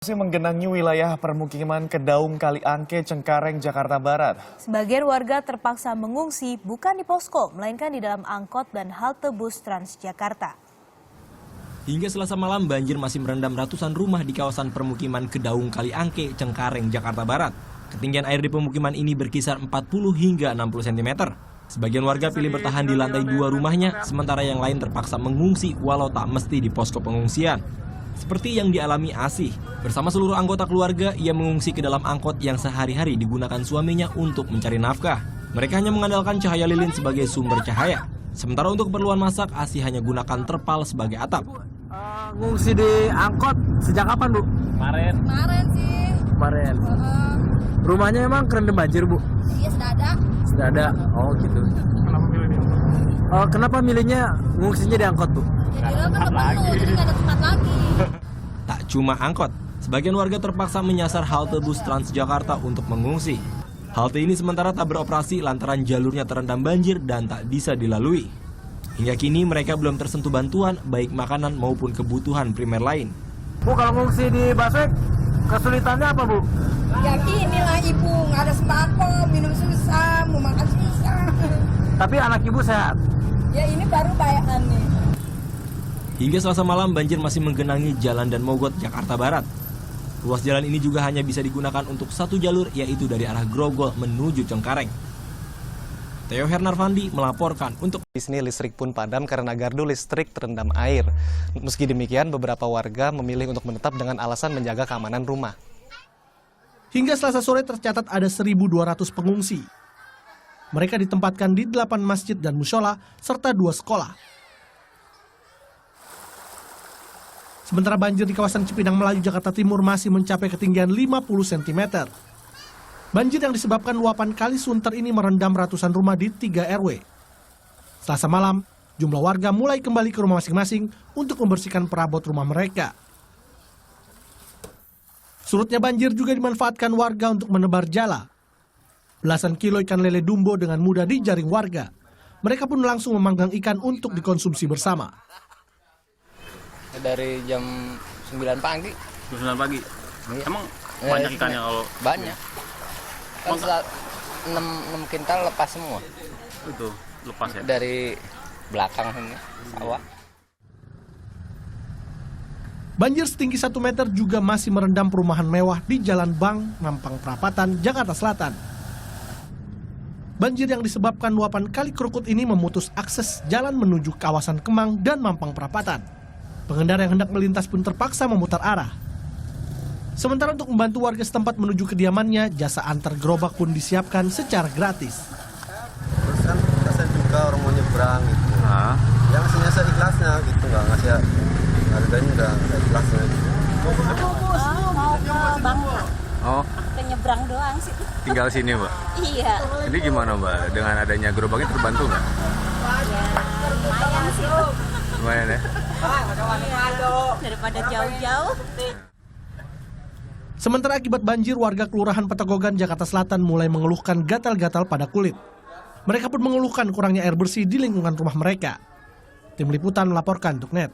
Masih menggenangi wilayah permukiman Kedaung Kaliangke, Cengkareng, Jakarta Barat. Sebagian warga terpaksa mengungsi bukan di posko, melainkan di dalam angkot dan halte bus Transjakarta. Hingga Selasa malam, banjir masih merendam ratusan rumah di kawasan permukiman Kedaung Kaliangke, Cengkareng, Jakarta Barat. Ketinggian air di pemukiman ini berkisar 40 hingga 60 cm. Sebagian warga pilih bertahan di lantai 2 rumahnya, sementara yang lain terpaksa mengungsi walau tak mesti di posko pengungsian. Seperti yang dialami Asih, bersama seluruh anggota keluarga, ia mengungsi ke dalam angkot yang sehari-hari digunakan suaminya untuk mencari nafkah. Mereka hanya mengandalkan cahaya lilin sebagai sumber cahaya. Sementara untuk keperluan masak, Asih hanya gunakan terpal sebagai atap. Ngungsi di angkot sejak kapan, Bu? Kemarin sih. Kemarin. Rumahnya emang kerendam banjir, Bu? Iya, sudah ada. Sudah ada. Oh, gitu. Kenapa pilih di angkot? Kenapa milihnya ngungsinya di angkot, Bu? Ya kira kan udah penuh, jadi nggak ada tempat lagi. Tak cuma angkot, sebagian warga terpaksa menyasar halte bus Transjakarta untuk mengungsi. Halte ini sementara tak beroperasi lantaran jalurnya terendam banjir dan tak bisa dilalui. Hingga kini mereka belum tersentuh bantuan baik makanan maupun kebutuhan primer lain. Bu, kalau ngungsi di Baswek, kesulitannya apa, Bu? Ya inilah ibu, nggak ada sembako, minum susah, mau makan susah. Tapi anak ibu sehat. Ya ini baru bayangan nih. Hingga Selasa malam, banjir masih menggenangi Jalan dan Mogot, Jakarta Barat. Ruas jalan ini juga hanya bisa digunakan untuk satu jalur, yaitu dari arah Grogol menuju Cengkareng. Theo Hernarvandi melaporkan untuk Di sini listrik pun padam karena gardu listrik terendam air. Meski demikian, beberapa warga memilih untuk menetap dengan alasan menjaga keamanan rumah. Hingga Selasa sore tercatat ada 1.200 pengungsi. Mereka ditempatkan di 8 masjid dan mushola serta 2 sekolah. Sementara banjir di kawasan Cipinang Melayu, Jakarta Timur masih mencapai ketinggian 50 cm. Banjir yang disebabkan luapan Kali Sunter ini merendam ratusan rumah di 3 RW. Selasa malam, jumlah warga mulai kembali ke rumah masing-masing untuk membersihkan perabot rumah mereka. Surutnya banjir juga dimanfaatkan warga untuk menebar jala. Belasan kilo ikan lele dumbo dengan mudah dijaring warga. Mereka pun langsung memanggang ikan untuk dikonsumsi bersama. Dari jam 9 pagi. Jam 9 pagi? Iya. Emang banyak ikannya kalau? Banyak. Kan 6 kintal lepas semua. Itu, lepas ya? Dari belakang sini, sawah. Banjir setinggi 1 meter juga masih merendam perumahan mewah di Jalan Bank, Mampang Perapatan, Jakarta Selatan. Banjir yang disebabkan luapan Kali Krukut ini memutus akses jalan menuju kawasan Kemang dan Mampang Perapatan. Pengendara yang hendak melintas pun terpaksa memutar arah. Sementara untuk membantu warga setempat menuju kediamannya, jasa antar gerobak pun disiapkan secara gratis. Terus kan kasian juga orang mau nyebrang gitu. Ya ngasihnya seikhlasnya gitu, nggak ngasih harganya udah ikhlasnya. Mau ke Bangka. Oh, Kita nyebrang doang sih. tinggal sini, Mbak? Iya. Jadi gimana, Mbak? Dengan adanya gerobaknya terbantu nggak? Ya lumayan sih. Lumayan ya? Daripada jauh-jauh. Sementara akibat banjir, warga Kelurahan Petogogan, Jakarta Selatan mulai mengeluhkan gatal-gatal pada kulit. Mereka pun mengeluhkan kurangnya air bersih di lingkungan rumah mereka. Tim Liputan melaporkan untuk NET.